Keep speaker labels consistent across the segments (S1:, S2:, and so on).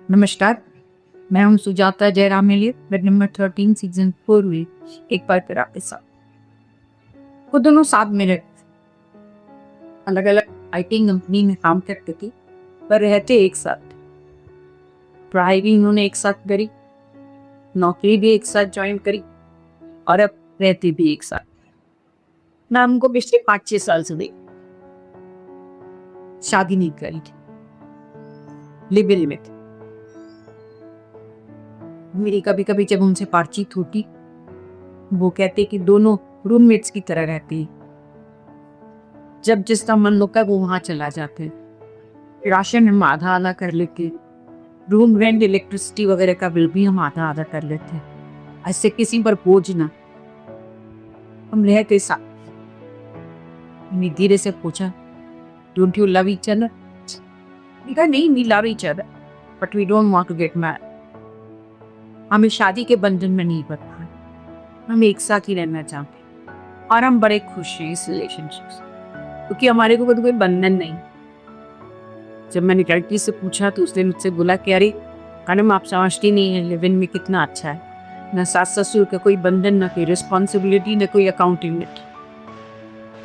S1: नमस्कार, मैं हूँ सुजाता जयराम मिलिर, बेड नंबर 13 सीजन 4 में एक बार फिर आपके साथ। वो दोनों साथ में रहते, अलग अलग आईटी कंपनी में काम करते थे पर रहते एक साथ। पढ़ाई भी उन्होंने एक साथ करी, नौकरी भी एक साथ ज्वाइन करी और अब रहते भी एक साथ। मैं उनको पिछले 5-6 साल से देख शादी नहीं करी थी, लिव इन में थे। मेरी कभी कभी जब उनसे बातचीत होती, वो कहते कि दोनों रूममेट्स की तरह रहते हैं। जब जिसका मन होता है वो वहां चला जाते हैं। राशन हम आधा आधा कर लेते हैं, रूम रेंट इलेक्ट्रिसिटी वगैरह का बिल भी हम आधा आधा कर लेते हैं। ऐसे किसी पर बोझ ना, हम रहते साथ। मैंने धीरे से पूछा, don't you love each other? कहा नहीं, we love each other but we don't want to get married. हमें शादी के बंधन में नहीं बंधना है, हम एक साथ ही रहना चाहते हैं और हम बड़े खुश हैं इस रिलेशनशिप से, क्योंकि हमारे को कोई बंधन नहीं। जब मैंने लड़की से पूछा तो उसने मुझसे बोला कि अरे कानम, आप समझती नहीं है लिव इन में कितना अच्छा है, ना सास ससुर का कोई बंधन, ना कोई रिस्पॉन्सिबिलिटी, ना कोई अकाउंटेबिलिटी।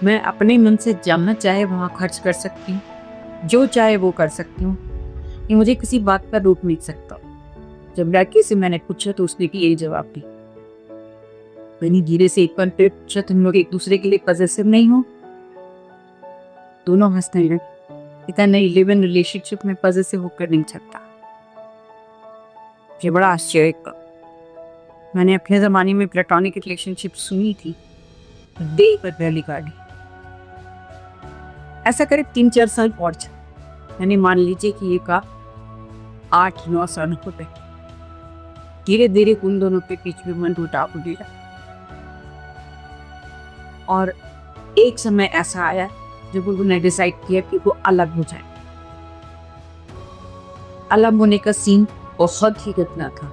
S1: मैं अपने मन से जहाँ चाहे वहाँ खर्च कर सकती हूँ, जो चाहे वो कर सकती हूँ, ये मुझे किसी बात पर रोक नहीं सकता। जब लड़की से मैंने पूछा तो उसने यही जवाब दी। मैंने धीरे से एक बार फिर पूछा, तुम लोग एक दूसरे के लिए पॉजेसिव नहीं हो? दोनों हंसने लगे। इतना नहीं, लिव इन रिलेशनशिप में पॉजेसिव होकर नहीं सकता। ये बड़ा आश्चर्य का, मैंने अपने जमाने में प्लेटोनिक रिलेशनशिप सुनी थी, दे पर पहली गाड़ी। ऐसा करीब 3-4 साल पहुंच, मैंने मान लीजिए कि ये का 8-9 साल होते। धीरे धीरे उन दोनों के बीच में मन टूटा गया और एक समय ऐसा आया जब उन्होंने डिसाइड किया कि वो अलग हो जाए। अलग होने का सीन बहुत ही घटना था,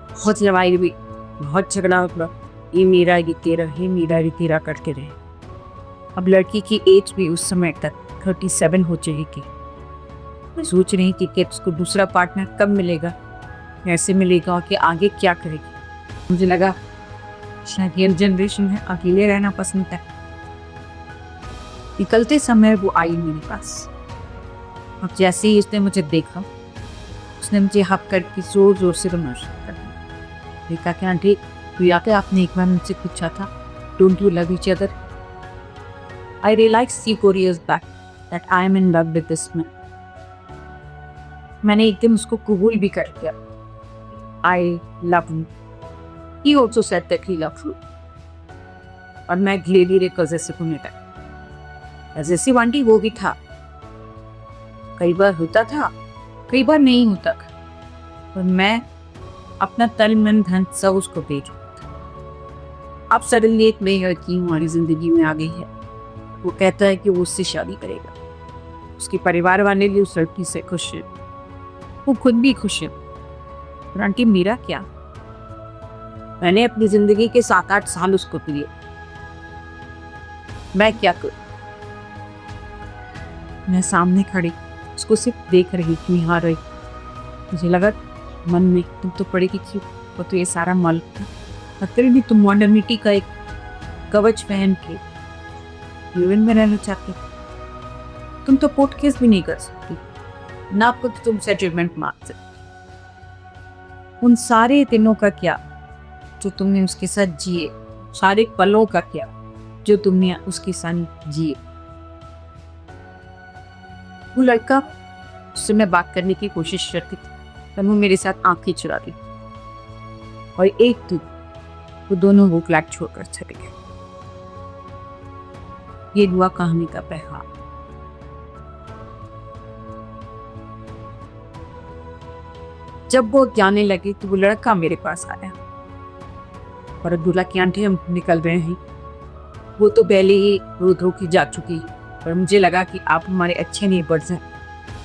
S1: बहुत लड़ाई हुई, बहुत झगड़ा हुआ। ये मेरा ये तेरा, ये मेरा ये तेरा करके रहे। अब लड़की की एज भी उस समय तक 37 हो चुकी। मैं सोच रही थी कि उसको दूसरा पार्टनर कब मिलेगा, कैसे मिलेगा और कि आगे क्या करेगी। मुझे लगा शायद यंग जनरेशन है, अकेले रहना पसंद है। निकलते समय वो आई मेरे पास। अब जैसे ही उसने मुझे देखा, उसने मुझे हक करके जोर जोर से रोना शुरू कर दिया। देखा कि आंटी, तो या कि आपने एक बार मुझसे पूछा था, don't you love each other? I realised 3-4 years back that I am in love with this man. मैंने एक दिन उसको कबूल भी कर दिया, I love him. He also said that he loved you. और मैं धीरे धीरे पॉजेसिव होने लगा। पॉजेसिव आंटी वो भी था, कई बार होता था, कई बार नहीं होता था, पर मैं अपना तन मन धन सब उसको दे चुका था। अब सडनली एक नई लड़की हमारी जिंदगी में आ गई है। वो कहता है कि वो उससे शादी करेगा। उसके परिवार वाले भी उस लड़की से खुश है, वो खुद भी खुश है। और आंटी मेरा क्या, मैंने अपनी जिंदगी के 7-8 साल उसको दिए, मैं क्या करूं? मैं सामने खड़ी उसको सिर्फ देख रही थी, यहाँ रही। मुझे लगा मन में, तुम तो पढ़ेगी क्यों, वो तो ये सारा मालूम था। अगर भी तुम मॉडर्निटी का एक कवच पहन के लिव-इन में रहना चाहते, तुम तो कोर्ट केस भी नहीं कर सकती, ना खुद तुम सेटलमेंट मांग सकती। उन सारे दिनों का क्या जो तुमने उसके साथ जिए, सारे पलों का क्या जो तुमने उसके साथ जिए। वो लड़का, उससे मैं बात करने की कोशिश करती थी, पर वो मेरे साथ आंखें चुराती। और एक दिन वो दोनों वो फ्लैट छोड़कर चले गए। ये हुआ कहानी का पहला। जब वो जाने लगे तो वो लड़का मेरे पास आया और बोला कि आंटी हम निकल रहे हैं। वो तो पहले ही रो धो के जा चुकी, पर मुझे लगा कि आप हमारे अच्छे नेबर्स हैं,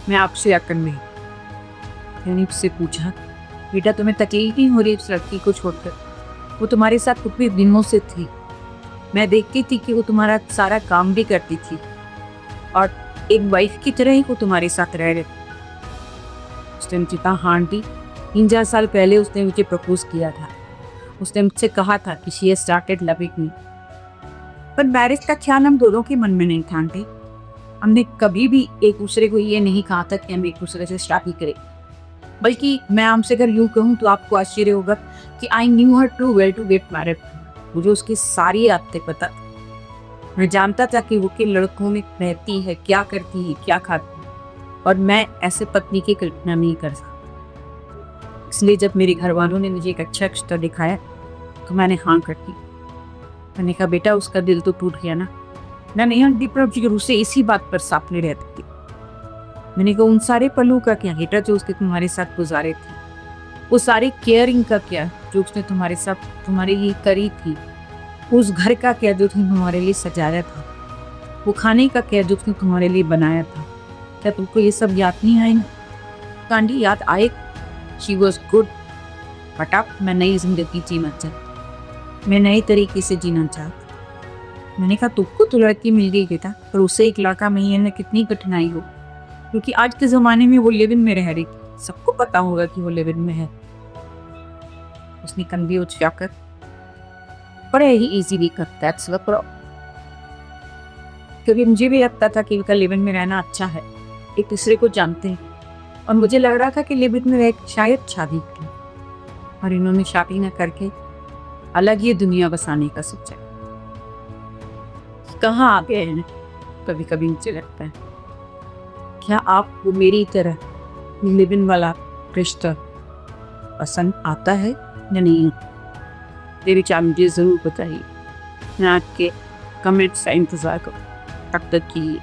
S1: मैं आपसे आकर नहीं। मैंने उससे पूछा, बेटा तुम्हें तकलीफ नहीं हो रही उस लड़की को छोड़कर? वो तुम्हारे साथ कुछ दिनों से थी, मैं देखती थी कि वो तुम्हारा सारा काम भी करती थी और एक वाइफ की तरह ही वो तुम्हारे साथ रह रहे। उसने मुझे कहा हाँ आंटी 3-4 साल पहले उसने मुझे प्रपोज किया था। उसने मुझसे कहा था कि शी स्टार्टेड लविंग मी, पर मैरिज का ख्याल हम दोनों के मन में नहीं था आंटी। हमने कभी भी एक दूसरे को ये नहीं कहा था कि हम एक दूसरे से शादी करें, बल्कि मैं आपसे अगर यूँ कहूँ तो आपको आश्चर्य होगा कि I knew her too well to get married. मुझे उसकी सारी आदतें पता थी। मैं जानता था कि वो किन लड़कों में रहती है, क्या करती है, क्या खाती है, और मैं ऐसे पत्नी की कल्पना नहीं कर सकता। इसलिए जब मेरे घर वालों ने मुझे एक अच्छा रिश्ता दिखाया तो मैंने हाँ कर दी। मैंने कहा बेटा उसका दिल तो टूट गया ना। मैं नहीं आंटी पर फिर उसे इसी बात पर सापने रहती थी। मैंने कहा उन सारे पलों का क्या बेटा जो उसने तुम्हारे साथ गुजारे थे, वो सारी केयरिंग का क्या जो उसने तुम्हारे साथ तुम्हारे लिए करी थी, उस घर का क्या जो उसने तुम्हारे लिए सजाया था, वो खाने का क्या जो उसने तुम्हारे लिए बनाया था, क्या तुमको ये सब याद नहीं आए? कांडी याद आए। शी वॉज गुड, बट अब मैं नई जिंदगी जीना चाहती, मैं नए तरीके से जीना चाहती। मैंने कहा तुमको तो लड़की मिल गई बेटा, पर उसे एक लड़का मिलने में कितनी कठिनाई हो, क्योंकि आज के ज़माने में वो लिव इन में रह रही थी, सबको पता होगा कि वो लिव इन में है। उसने कंधे उठाकर बड़े ही इजीली करता है क्योंकि मुझे भी लगता था कि उनका लिव इन में रहना अच्छा है, एक दूसरे को जानते हैं, और मुझे लग रहा था कि लिव इन में रह शायद शादी की, और इन्होंने शादी न करके अलग ही दुनिया बसाने का सोचा। कहाँ आ गए हैं? कभी कभी मुझे लगता है क्या आपको मेरी तरह लिव इन वाला रिश्ता पसंद आता है या नहीं? मेरे विचार मुझे ज़रूर बताइए। मैं आपके कमेंट्स का इंतज़ार करूँ। तब तक की